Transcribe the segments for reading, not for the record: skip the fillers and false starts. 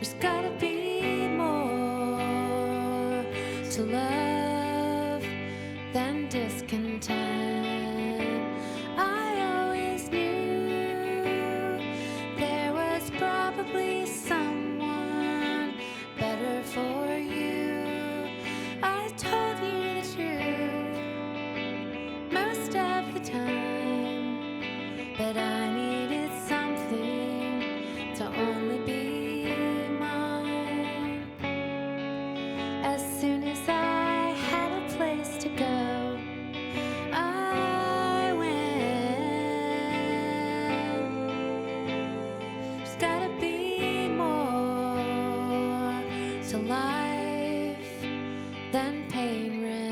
There's gotta be more to love than discontent. I always knew there was probably someone better for you. I told you the truth most of the time, but I needed something to only be mine. As soon as I had a place to go, I went. There's gotta be more to life than pain rent.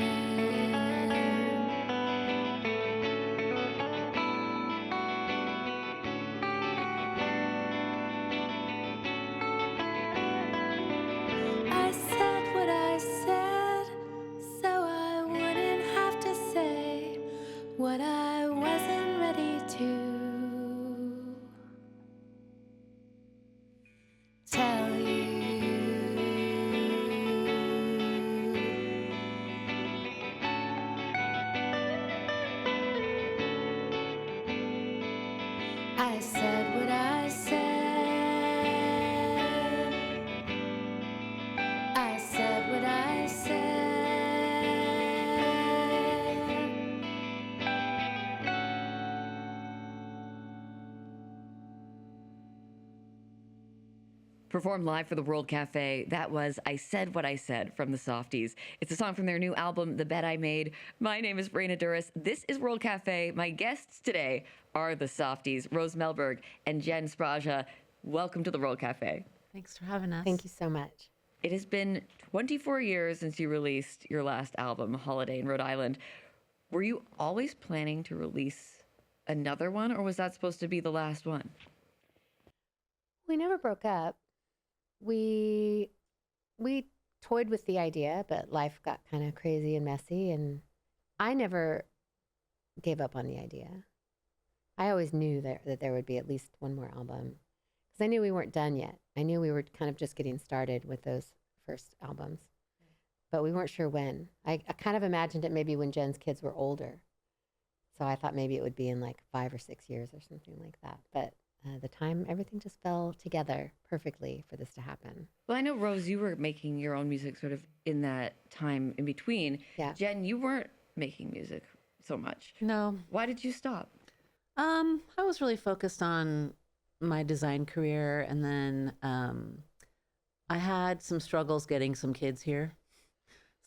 I said what I said, so I wouldn't have to say what I wasn't ready to tell you. I said what I said. I said what I said. Performed live for the World Cafe, that was I Said What I Said from the Softies. It's a song from their new album, The Bed I Made. My name is Raina Douris. This is World Cafe. My guests today are the Softies, Rose Melberg and Jen Spraja. Welcome to the World Cafe. Thanks for having us. Thank you so much. It has been 24 years since you released your last album, Holiday in Rhode Island. Were you always planning to release another one, or was that supposed to be the last one? We never broke up. We toyed with the idea, but life got kind of crazy and messy, and I never gave up on the idea. I always knew that there would be at least one more album, because I knew we weren't done yet. I knew we were kind of just getting started with those first albums, but we weren't sure when. I kind of imagined it maybe when Jen's kids were older. So I thought maybe it would be in like 5 or 6 years or something like that. But the time, everything just fell together perfectly for this to happen. Well, I know, Rose, you were making your own music sort of in that time in between. Yeah. Jen, you weren't making music so much. No, Why did you stop? I was really focused on my design career, and then I had some struggles getting some kids here.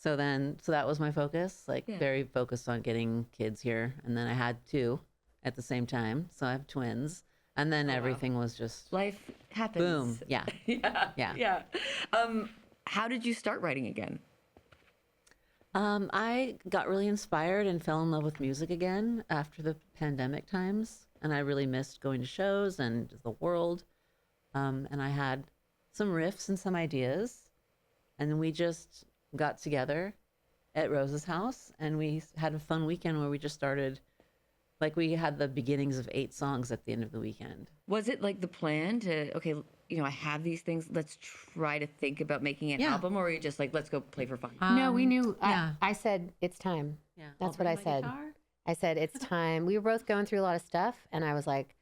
So that was my focus, very focused on getting kids here. And then I had 2 at the same time. So I have twins. And then everything was just Life happens. boom. Yeah. Yeah. How did you start writing again? I got really inspired and fell in love with music again after the pandemic times. And I really missed going to shows and the world. And I had some riffs and some ideas. And then we just got together at Rose's house, and we had a fun weekend where we just started, we had the beginnings of 8 songs at the end of the weekend. Was it like the plan to, okay, I have these things, let's try to think about making an album, or were you just like, let's go play for fun? No, we knew. yeah. I said, it's time. Yeah. That's I'll what I bring my said. guitar. I said, it's time. We were both going through a lot of stuff, and I was like,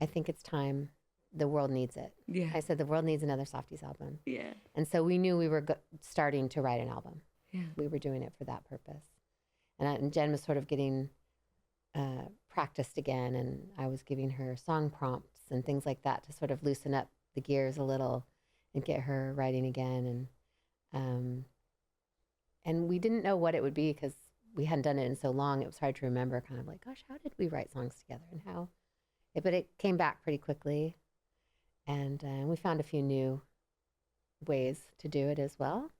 I think it's time. The world needs it. Yeah. I said, the world needs another Softies album. Yeah. And so we knew we were starting to write an album. Yeah. We were doing it for that purpose. And Jen was sort of getting practiced again, and I was giving her song prompts and things like that to sort of loosen up the gears a little and get her writing again. And we didn't know what it would be because we hadn't done it in so long. It was hard to remember, kind of like, gosh, how did we write songs together and how? But it came back pretty quickly, and we found a few new ways to do it as well.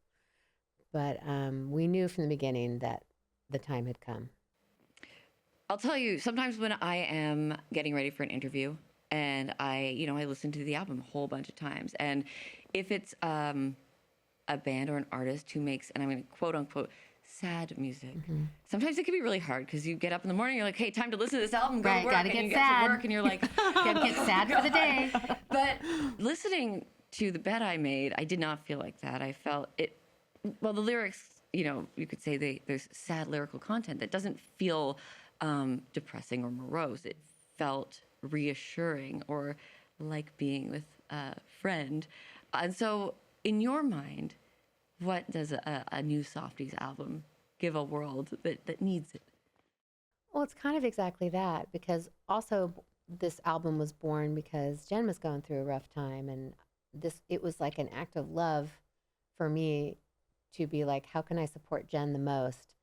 But we knew from the beginning that the time had come. I'll tell you, sometimes when I am getting ready for an interview and I listen to the album a whole bunch of times, and if it's a band or an artist who makes, and I'm going to quote unquote, sad music, sometimes it can be really hard because you get up in the morning, you're like, hey, time to listen to this album, go to work, gotta and get you sad. get to work and you're like, Gotta get sad for the day. But listening to The Bed I Made, I did not feel like that. I felt it, well, the lyrics, you could say there's sad lyrical content that doesn't feel depressing or morose. It felt reassuring or like being with a friend. And so, in your mind, what does a new Softies album give a world that needs it? Well, it's kind of exactly that, because also this album was born because Jen was going through a rough time, and it was like an act of love for me to be like, how can I support Jen the most?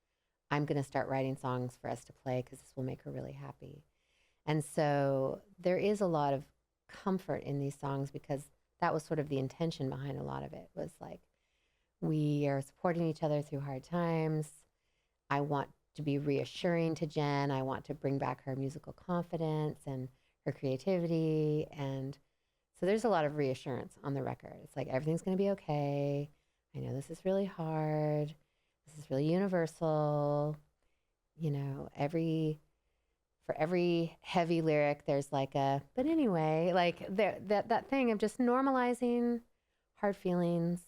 I'm going to start writing songs for us to play because this will make her really happy. And so there is a lot of comfort in these songs, because that was sort of the intention behind a lot of it, was like, we are supporting each other through hard times. I want to be reassuring to Jen. I want to bring back her musical confidence and her creativity. And so there's a lot of reassurance on the record. It's like, everything's going to be okay. I know this is really hard. This is really universal. For every heavy lyric, there's like but anyway, like that thing of just normalizing hard feelings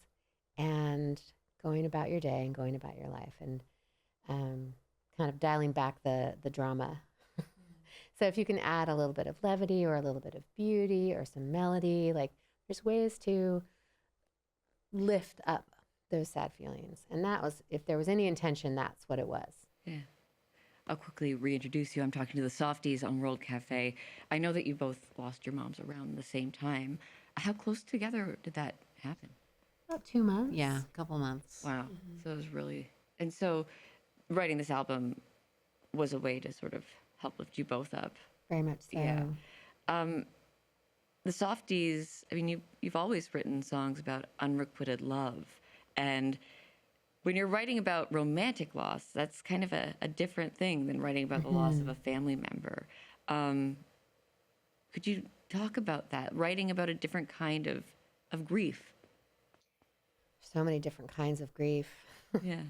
and going about your day and going about your life, and kind of dialing back the drama. So if you can add a little bit of levity or a little bit of beauty or some melody, like, there's ways to lift up those sad feelings. And that was, if there was any intention, that's what it was. Yeah. I'll quickly reintroduce you. I'm talking to the Softies on World Cafe. I know that you both lost your moms around the same time. How close together did that happen? About 2 months. Yeah, a couple months. Wow. So it was really, and so writing this album was a way to sort of help lift you both up. Very much so. Yeah. The Softies, I mean, you've always written songs about unrequited love. And when you're writing about romantic loss, that's kind of a different thing than writing about the loss of a family member. Could you talk about that, writing about a different kind of grief? So many different kinds of grief. Yeah.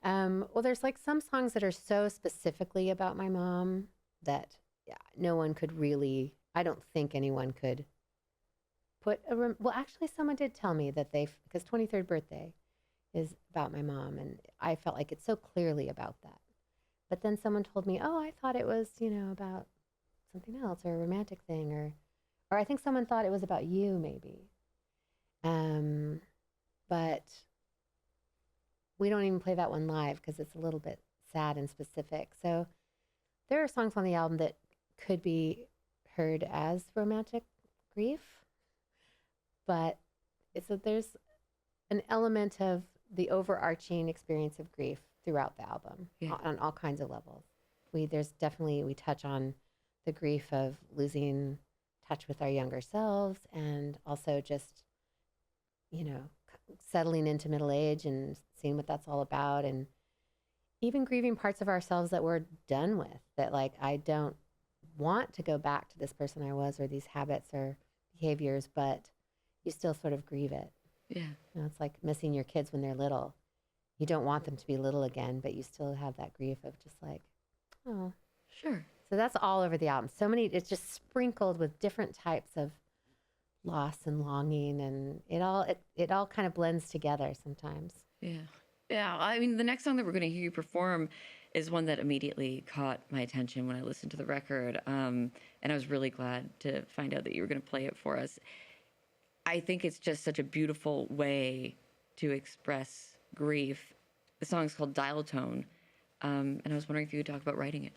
Well, there's like some songs that are so specifically about my mom that no one could really, I don't think anyone could put well, actually, someone did tell me that because 23rd birthday is about my mom, and I felt like it's so clearly about that. But then someone told me, oh, I thought it was, about something else, or a romantic thing, or I think someone thought it was about you, maybe. But we don't even play that one live because it's a little bit sad and specific. So there are songs on the album that could be heard as romantic grief, but there's an element of the overarching experience of grief throughout the album, on all kinds of levels. We touch on the grief of losing touch with our younger selves, and also just, settling into middle age and seeing what that's all about, and even grieving parts of ourselves that we're done with, that like, I don't want to go back to this person I was, or these habits or behaviors, but you still sort of grieve it. Yeah. It's like missing your kids when they're little. You don't want them to be little again, but you still have that grief of just like, oh. Sure. So that's all over the album. So many, it's just sprinkled with different types of loss and longing, and it all kind of blends together sometimes. Yeah. Yeah. I mean, the next song that we're going to hear you perform is one that immediately caught my attention when I listened to the record. And I was really glad to find out that you were going to play it for us. I think it's just such a beautiful way to express grief. The song's called Dial Tone. And I was wondering if you could talk about writing it.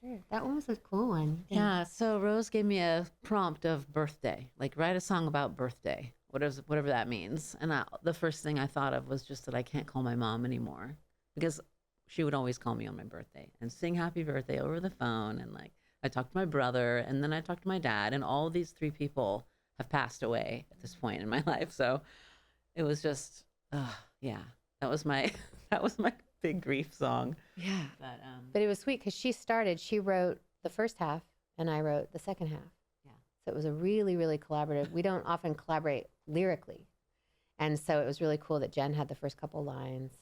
Sure. That one was a cool one. Yeah, so Rose gave me a prompt of birthday, like write a song about birthday, whatever that means. And the first thing I thought of was just that I can't call my mom anymore, because she would always call me on my birthday and sing happy birthday over the phone. And like, I talked to my brother, and then I talked to my dad, and all these three people have passed away at this point in my life. So it was just, yeah, that was my big grief song. Yeah. But it was sweet because she wrote the first half and I wrote the second half. Yeah. So it was a really, really collaborative. We don't often collaborate lyrically. And so it was really cool that Jen had the first couple lines,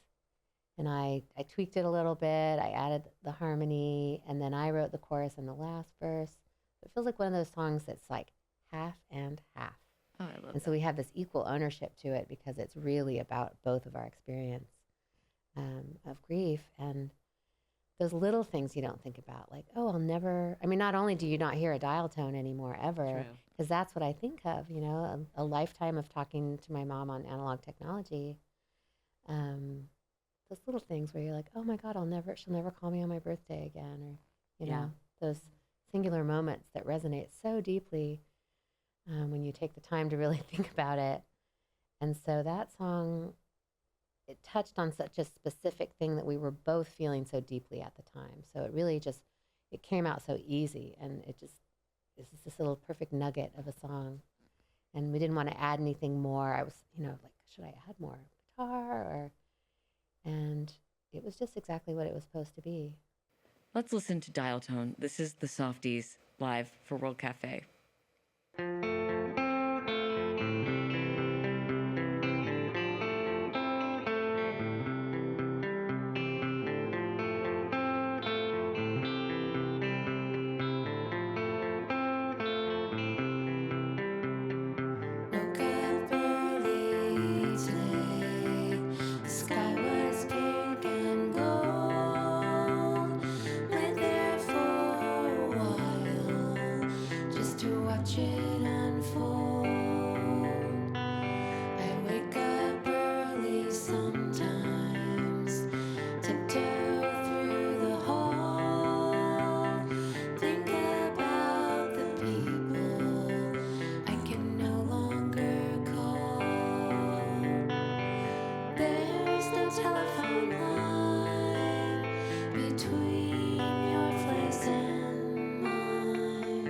and I tweaked it a little bit. I added the harmony, and then I wrote the chorus and the last verse. It feels like one of those songs that's like half and half. Oh, I And so we have this equal ownership to it because it's really about both of our experience of grief. And those little things you don't think about, like, oh, I'll never, I mean, not only do you not hear a dial tone anymore ever, because that's what I think of, you know, a lifetime of talking to my mom on analog technology. Those little things where you're like, oh my God, she'll never call me on my birthday again. Or, you know, those singular moments that resonate so deeply when you take the time to really think about it. And so that song, it touched on such a specific thing that we were both feeling so deeply at the time. So it really just, it came out so easy, and it just is this little perfect nugget of a song. And we didn't want to add anything more. I was, you know, like, should I add more guitar? And it was just exactly what it was supposed to be. Let's listen to Dial Tone. This is the Softies live for World Cafe. Woke up early today. The sky was pink and gold. Lay there for a while just to watch it unfold. I wake up early sometimes, tiptoe through the hall, think about the people I can no longer call. There's no telephone line between your place and mine.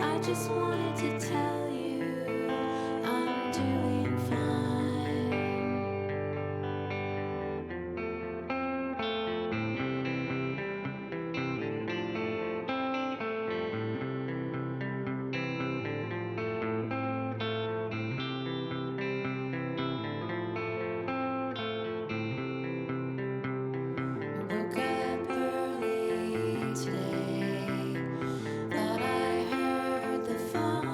I just wanted to tell you I'm doing fine. Woke up early today. Thought I heard the phone.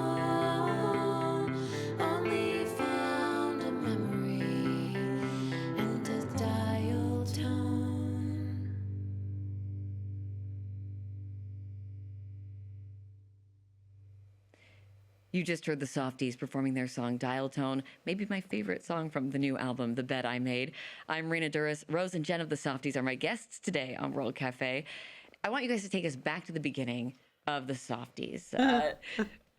Only found a memory and a dial tone. You just heard the Softies performing their song Dial Tone, maybe my favorite song from the new album, The Bed I Made. I'm Raina Douris. Rose and Jen of the Softies are my guests today on World Cafe. I want you guys to take us back to the beginning of the Softies.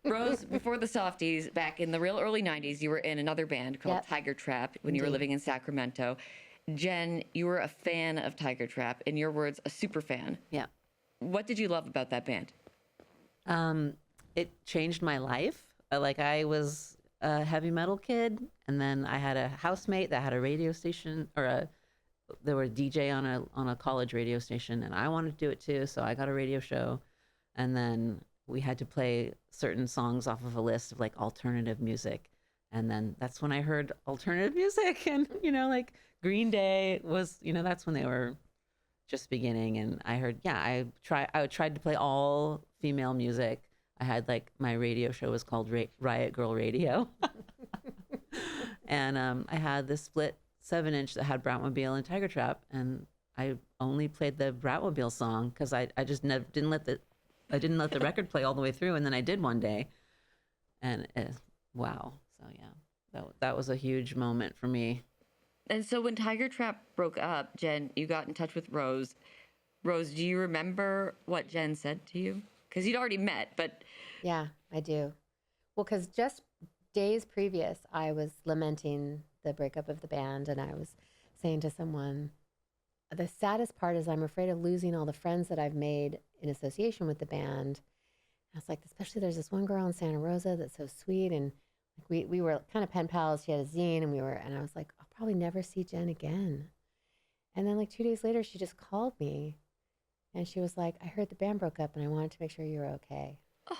Rose, before the Softies, back in the real early 90s, you were in another band called Yep. Tiger Trap when you were Indeed. living in Sacramento. Jen, you were a fan of Tiger Trap. In your words, a super fan. Yeah. What did you love about that band? It changed my life. Like, I was a heavy metal kid, and then I had a housemate that had a radio station, there were a DJ on a college radio station, and I wanted to do it too. So I got a radio show, and then we had to play certain songs off of a list of like alternative music. And then that's when I heard alternative music, and like Green Day was, that's when they were just beginning. And I heard, I tried to play all female music. I had like my radio show was called Riot Girl Radio. And I had this split 7-inch that had Bratmobile and Tiger Trap, and I only played the Bratmobile song because I just never didn't let the record play all the way through, and then I did one day, and wow. So yeah, that was a huge moment for me. And so when Tiger Trap broke up, Jen, you got in touch with Rose. Rose, do you remember what Jen said to you? Because you'd already met, but... Yeah, I do. Well, because just days previous, I was lamenting the breakup of the band, and I was saying to someone, the saddest part is I'm afraid of losing all the friends that I've made in association with the band. I was like, especially there's this one girl in Santa Rosa that's so sweet, and like we were kind of pen pals. She had a zine, and I was like, I'll probably never see Jen again. And then like 2 days later, she just called me, and she was like, I heard the band broke up, and I wanted to make sure you were okay. Oh,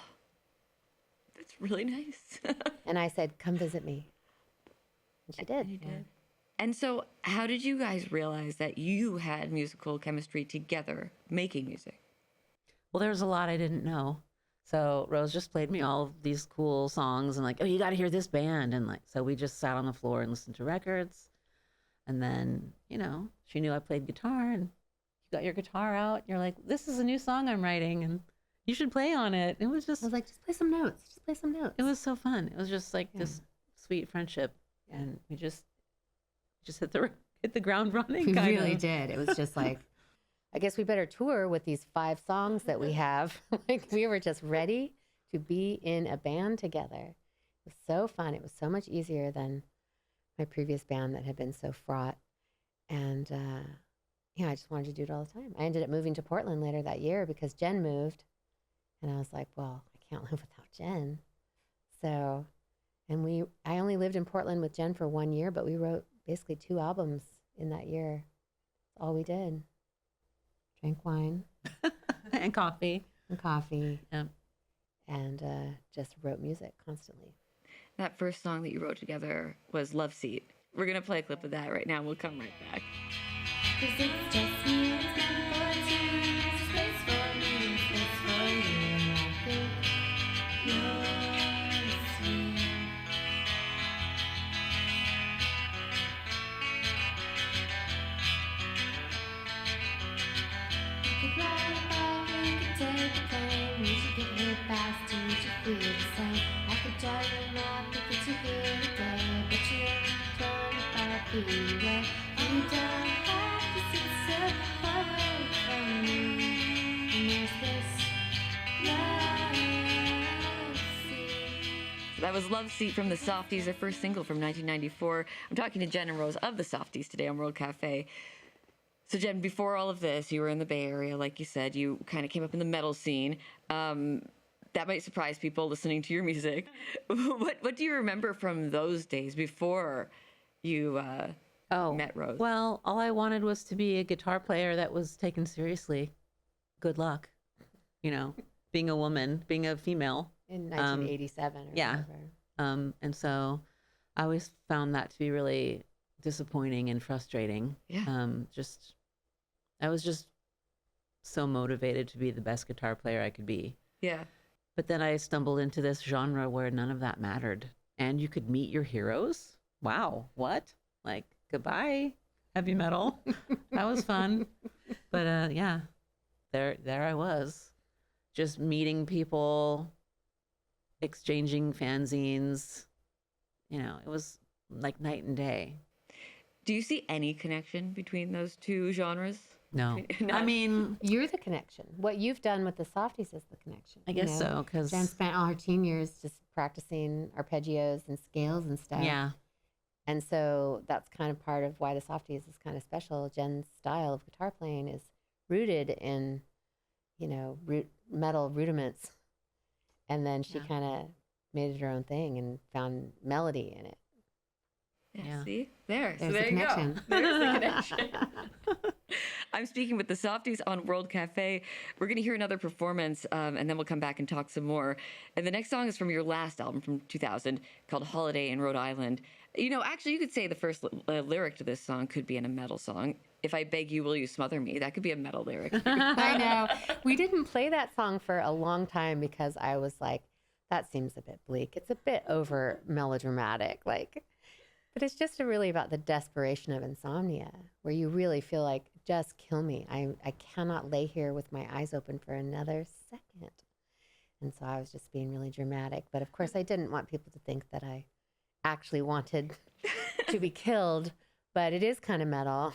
that's really nice. And I said, come visit me. And she did. And you did. And so how did you guys realize that you had musical chemistry together making music? Well, there was a lot I didn't know. So Rose just played me all of these cool songs and like, oh, you got to hear this band. And like, so we just sat on the floor and listened to records. And then, she knew I played guitar and you got your guitar out. You're like, this is a new song I'm writing and you should play on it. It was just, I was like, just play some notes. Just play some notes. it was so fun. It was just like this sweet friendship. And we just hit the ground running. We kind really of. did. It was just like, I guess we better tour with these 5 songs that we have. Like we were just ready to be in a band together. It was so fun. It was so much easier than my previous band that had been so fraught. And I just wanted to do it all the time. I ended up moving to Portland later that year because Jen moved. And I was like, well, I can't live without Jen. So, I only lived in Portland with Jen for 1 year, but we wrote basically 2 albums in that year. That's all we did. Drank wine And coffee. and just wrote music constantly. That first song that you wrote together was Love Seat. We're going to play a clip of that right now. We'll come right back. 'Cause it's just me, it's meant for two. Space for me, and space for you. And I think you're sweet. We could ride a bike, we could take a plane. We should get here fast and we should feel the same. I could drive you mad because you're here today, but you ain't trying to be there. You don't have to sit so far away from me. And there's this love seat. That was Love Seat from the Softies, their first single from 1994. I'm talking to Jen and Rose of the Softies today on World Cafe. So Jen, before all of this, you were in the Bay Area, like you said. You kind of came up in the metal scene. That might surprise people listening to your music. What do you remember from those days before you met Rose? Well, all I wanted was to be a guitar player that was taken seriously. Good luck. Being a woman, being a female. In 1987 or yeah. whatever. And so I always found that to be really disappointing and frustrating. Yeah. I was just so motivated to be the best guitar player I could be. Yeah. But then I stumbled into this genre where none of that mattered. And you could meet your heroes. Wow. What? Like, goodbye, heavy metal. That was fun. But yeah, there I was, just meeting people, exchanging fanzines. It was like night and day. Do you see any connection between those two genres? No. No. I mean, You're the connection. What you've done with the Softies is the connection. I guess so, because Jen spent all her teen years just practicing arpeggios and scales and stuff. yeah, And so that's kind of part of why the Softies is kind of special. Jen's style of guitar playing is rooted in, metal rudiments. And then she kind of made it her own thing and found melody in it. Yeah. See? There. There's so the there you go. connection. There's the connection. I'm speaking with the Softies on World Cafe. We're going to hear another performance, and then we'll come back and talk some more. And the next song is from your last album from 2000 called Holiday in Rhode Island. Actually, you could say the first lyric to this song could be in a metal song. If I beg you, will you smother me? That could be a metal lyric. I know. We didn't play that song for a long time because I was like, that seems a bit bleak. It's a bit over melodramatic. But it's just really about the desperation of insomnia, where you really feel like, just kill me. I cannot lay here with my eyes open for another second. And so I was just being really dramatic. But of course, I didn't want people to think that I actually wanted to be killed. But it is kind of metal.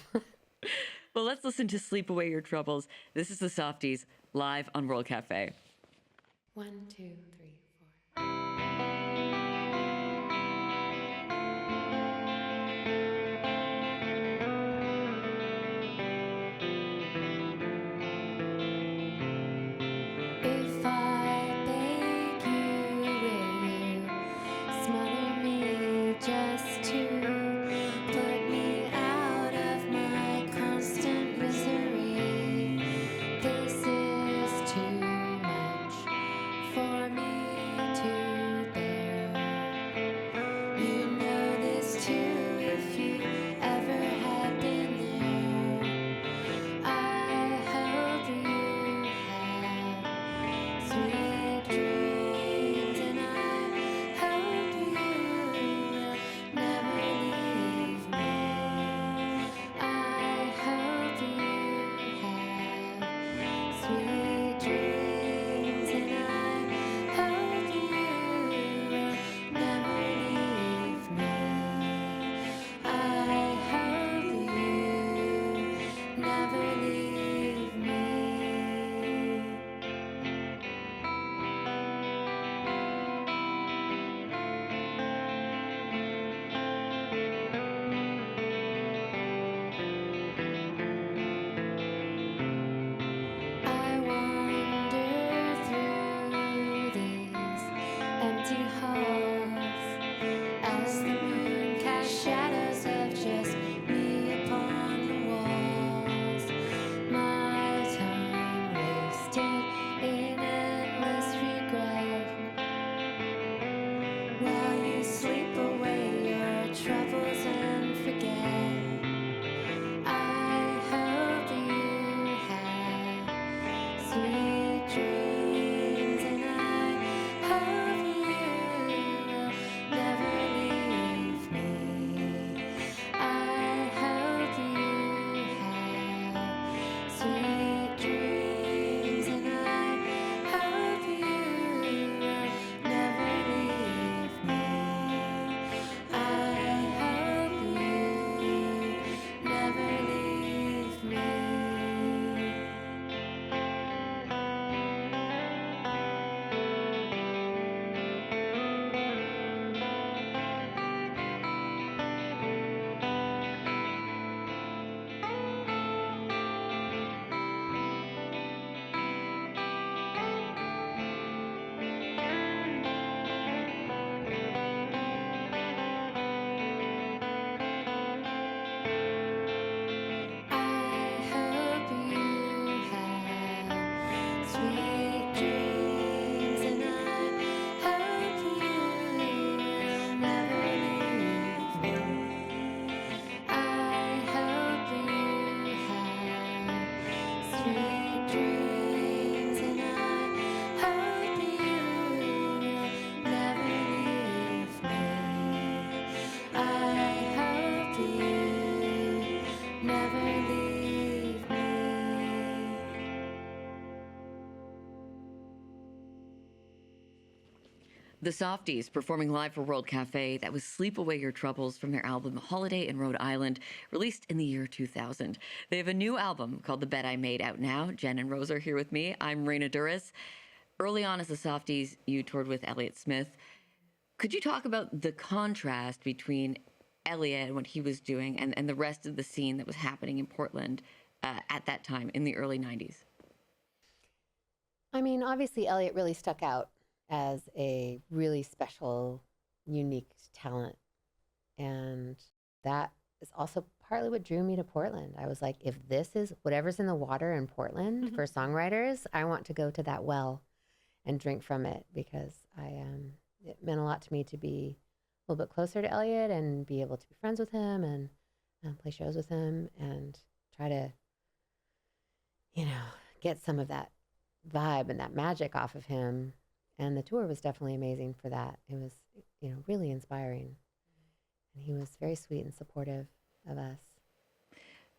Well, let's listen to Sleep Away Your Troubles. This is the Softies live on World Cafe. 1, 2, 3, 4. If I beg you, will you smother me just to put me out of my constant misery? This is too much for me. The Softies performing live for World Cafe. That was Sleep Away Your Troubles from their album Holiday in Rhode Island, released in the year 2000. They have a new album called The Bed I Made out now. Jen and Rose are here with me. I'm Raina Douris. Early on as the Softies, you toured with Elliott Smith. Could you talk about the contrast between Elliott and what he was doing and the rest of the scene that was happening in Portland at that time in the early 90s? I mean, obviously, Elliott really stuck out as a really special, unique talent. And that is also partly what drew me to Portland. I was like, if this is whatever's in the water in Portland for songwriters, I want to go to that well and drink from it, because it meant a lot to me to be a little bit closer to Elliott and be able to be friends with him and play shows with him and try to, get some of that vibe and that magic off of him. And the tour was definitely amazing for that. It was, really inspiring. And he was very sweet and supportive of us.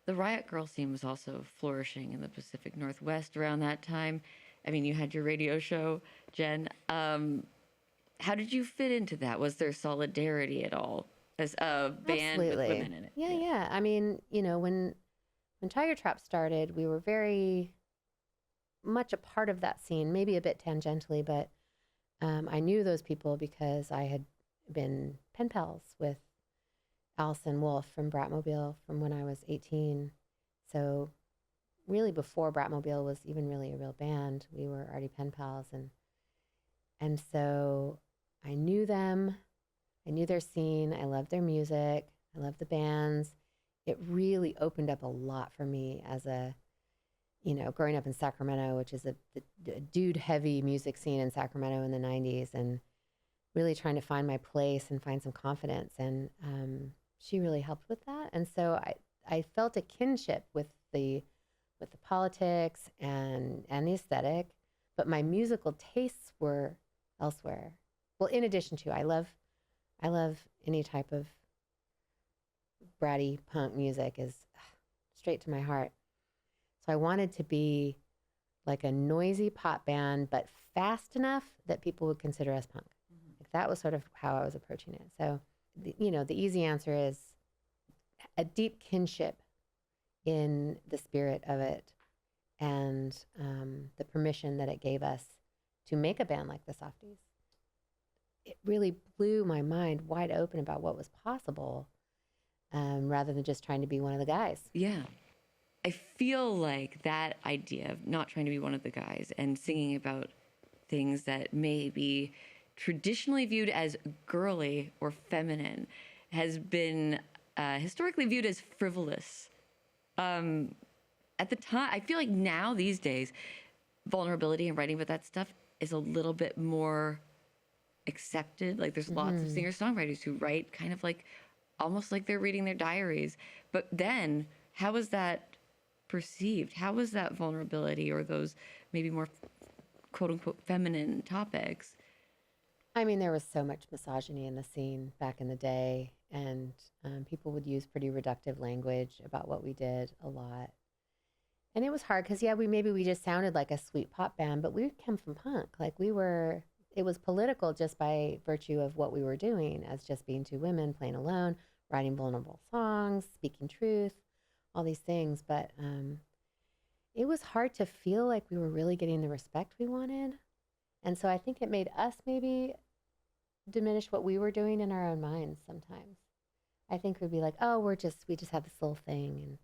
The Riot Girl scene was also flourishing in the Pacific Northwest around that time. I mean, you had your radio show, Jen. How did you fit into that? Was there solidarity at all as a band with women in it? Yeah. I mean, when Tiger Trap started, we were very much a part of that scene, maybe a bit tangentially, but I knew those people because I had been pen pals with Allison Wolf from Bratmobile from when I was 18. So really before Bratmobile was even really a real band, we were already pen pals. And so I knew them. I knew their scene. I loved their music. I loved the bands. It really opened up a lot for me as a, growing up in Sacramento, which is a dude-heavy music scene in Sacramento in the 90s, and really trying to find my place and find some confidence. And she really helped with that. And so I felt a kinship with the politics and the aesthetic, but my musical tastes were elsewhere. Well, in addition to, I love any type of bratty punk music, is straight to my heart. So I wanted to be like a noisy pop band, but fast enough that people would consider us punk. Like that was sort of how I was approaching it. So, the easy answer is a deep kinship in the spirit of it, and the permission that it gave us to make a band like the Softies. It really blew my mind wide open about what was possible, rather than just trying to be one of the guys. Yeah. I feel like that idea of not trying to be one of the guys and singing about things that may be traditionally viewed as girly or feminine has been historically viewed as frivolous. At the time, I feel like now these days, vulnerability and writing about that stuff is a little bit more accepted. Like there's lots of singer-songwriters who write kind of like almost like they're reading their diaries. But then how is that perceived? How was that vulnerability or those maybe more quote unquote feminine topics? I mean, there was so much misogyny in the scene back in the day, and people would use pretty reductive language about what we did a lot. And it was hard because, we just sounded like a sweet pop band, but we came from punk. Like it was political just by virtue of what we were doing as just being two women playing alone, writing vulnerable songs, speaking truth, all these things. But it was hard to feel like we were really getting the respect we wanted. And so I think it made us maybe diminish what we were doing in our own minds sometimes. I think we'd be like, oh, we just have this little thing, and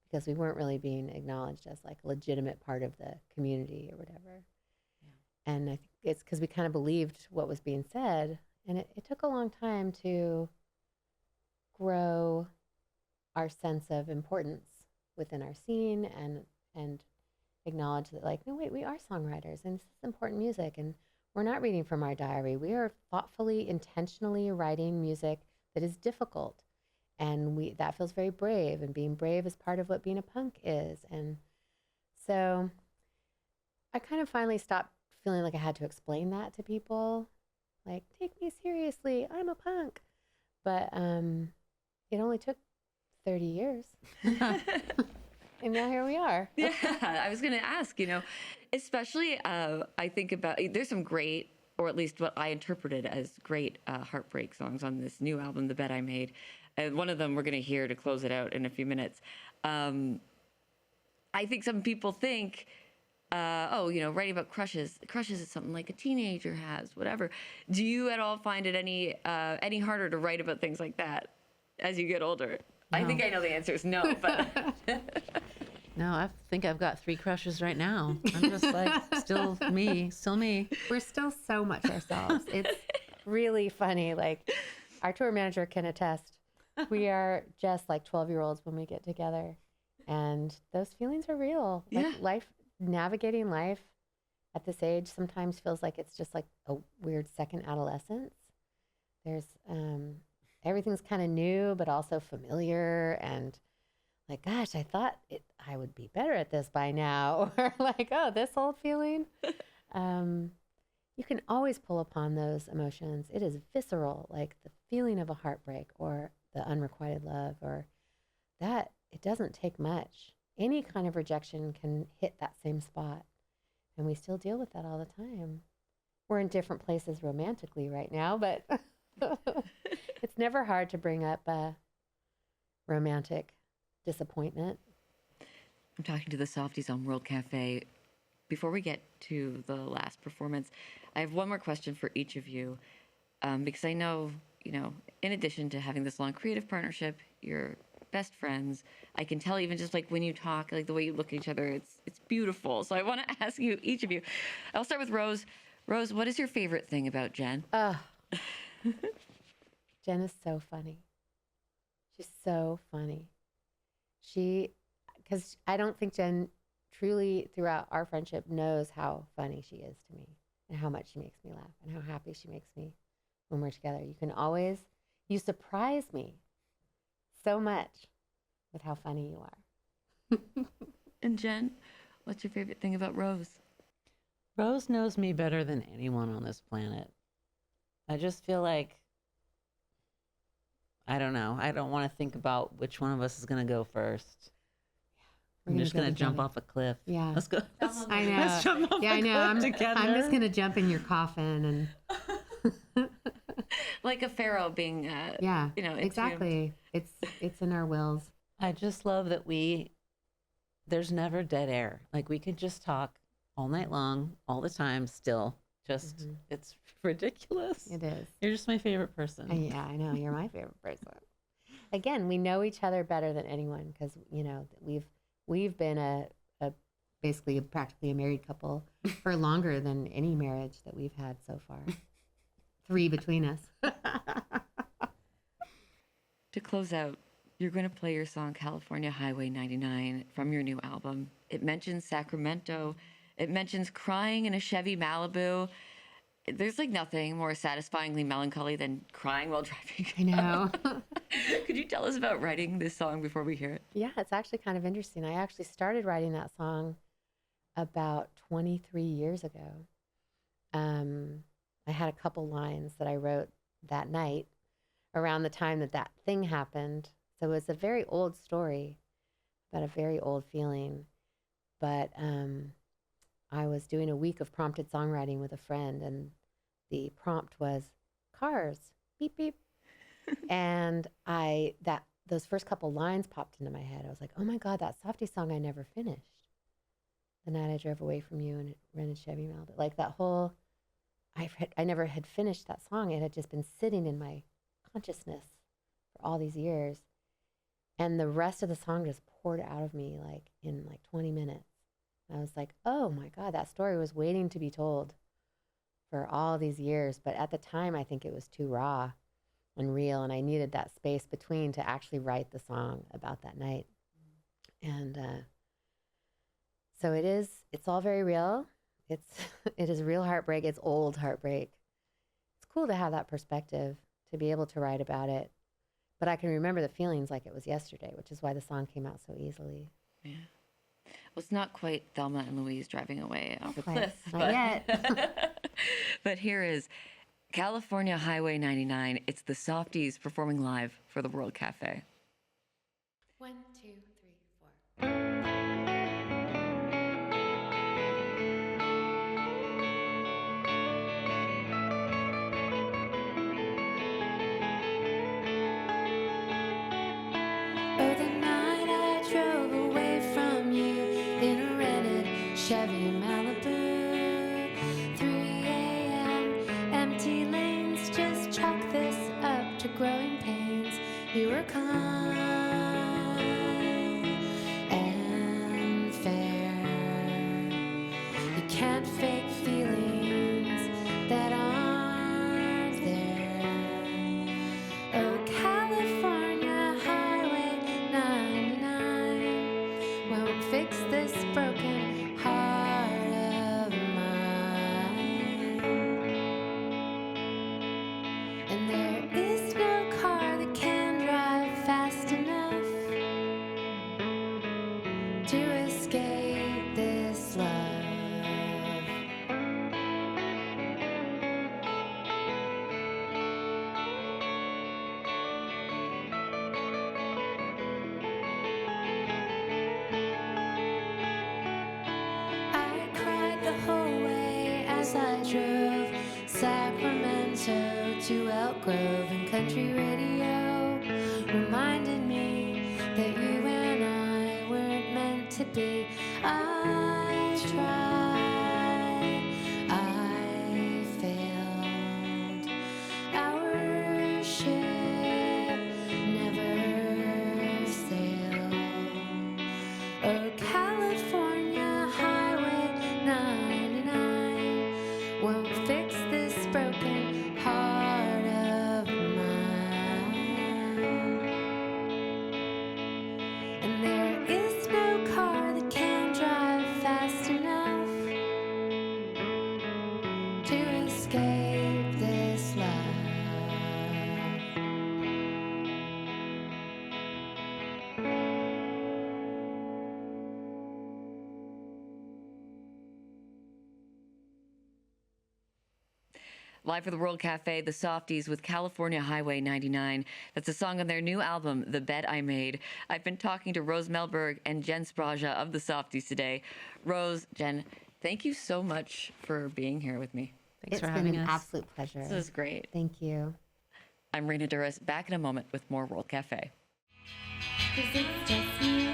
because we weren't really being acknowledged as like a legitimate part of the community or whatever. Yeah. And I think it's because we kind of believed what was being said. And it took a long time to grow our sense of importance within our scene and acknowledge that, like, no, wait, we are songwriters and this is important music, and we're not reading from our diary. We are thoughtfully, intentionally writing music that is difficult, and that feels very brave, and being brave is part of what being a punk is. And so I kind of finally stopped feeling like I had to explain that to people, like, take me seriously, I'm a punk. But it only took 30 years. And now here we are. Yeah, I was going to ask, especially I think about, there's some great or at least what I interpreted as great heartbreak songs on this new album, The Bet I Made. And one of them we're going to hear to close it out in a few minutes. I think some people think, writing about crushes is something like a teenager has, whatever. Do you at all find it any harder to write about things like that as you get older? No. I think I know the answer is no, but No, I think I've got 3 crushes right now. I'm just like, still me. We're still so much ourselves. It's really funny. Like, our tour manager can attest. We are just like 12-year-olds when we get together. And those feelings are real. Like navigating life at this age sometimes feels like it's just like a weird second adolescence. There's, everything's kind of new, but also familiar. And like, gosh, I thought I would be better at this by now. Or like, oh, this old feeling. You can always pull upon those emotions. It is visceral, like the feeling of a heartbreak or the unrequited love, or that. It doesn't take much. Any kind of rejection can hit that same spot. And we still deal with that all the time. We're in different places romantically right now, but it's never hard to bring up a romantic disappointment. I'm talking to the Softies on World Cafe. Before we get to the last performance, I have one more question for each of you, because I know, in addition to having this long creative partnership, you're best friends. I can tell even just like when you talk, like the way you look at each other, it's beautiful. So I want to ask you, each of you. I'll start with Rose. Rose, what is your favorite thing about Jen? Jen is so funny. She's so funny. Because I don't think Jen truly throughout our friendship knows how funny she is to me and how much she makes me laugh and how happy she makes me when we're together. You surprise me so much with how funny you are. And Jen, what's your favorite thing about Rose? Rose knows me better than anyone on this planet. I just feel like, I don't know. I don't want to think about which one of us is going to go first. I'm just going to jump off a cliff. Yeah. Let's go. I know. Let's jump off a cliff together. I'm just going to jump in your coffin and like a pharaoh being, exactly. It's in our wills. I just love that there's never dead air. Like we could just talk all night long, all the time still. Just, it's ridiculous. It is. You're just my favorite person. Yeah, I know. You're my favorite person. Again, we know each other better than anyone because, we've been basically practically a married couple for longer than any marriage that we've had so far. 3 between us. To close out, you're going to play your song California Highway 99 from your new album. It mentions Sacramento. It mentions crying in a Chevy Malibu. There's like nothing more satisfyingly melancholy than crying while driving. I know. Could you tell us about writing this song before we hear it? Yeah, it's actually kind of interesting. I actually started writing that song about 23 years ago. I had a couple lines that I wrote that night around the time that thing happened. So it was a very old story about a very old feeling. But I was doing a week of prompted songwriting with a friend, and the prompt was cars, beep, beep. And those first couple lines popped into my head. I was like, oh my God, that Softie song I never finished. The night I drove away from you and rented Chevy Malibu. Like that whole, I never had finished that song. It had just been sitting in my consciousness for all these years. And the rest of the song just poured out of me like in like 20 minutes. I was like, oh my God, that story was waiting to be told for all these years. But at the time, I think it was too raw and real. And I needed that space between to actually write the song about that night. And so it's all very real. It is real heartbreak. It's old heartbreak. It's cool to have that perspective, to be able to write about it. But I can remember the feelings like it was yesterday, which is why the song came out so easily. Yeah. Well, it's not quite Thelma and Louise driving away off a Quite. cliff. Not yet. But here is California Highway 99. It's the Softies performing live for the World Cafe. 1, 2, 3, 4. Chevy Malibu, 3 a.m. Empty lanes, just chalk this up to growing pains. You were kind and fair. You can't fake feelings that aren't there. Oh, California Highway 99 won't fix this broken heart of mine. And there is no car that can drive fast enough to escape this love. I cried the whole way as I drove Sacramento to Elk Grove, and country radio reminded me that you and I weren't meant to be. I tried, I failed. Our ship never sailed. Oh, California Highway 99 won't fix this broken heart of mine. And there is no car that can drive fast enough to escape this love. Live for the World Cafe, the Softies with California Highway 99. That's a song on their new album, The Bet I Made. I've been talking to Rose Melberg and Jen Spraja of the Softies today. Rose, Jen, thank you so much for being here with me. Thanks It's for been having an us. absolute pleasure. This is great. Thank you. I'm Raina Douris, back in a moment with more World Cafe. 'Cause it's just me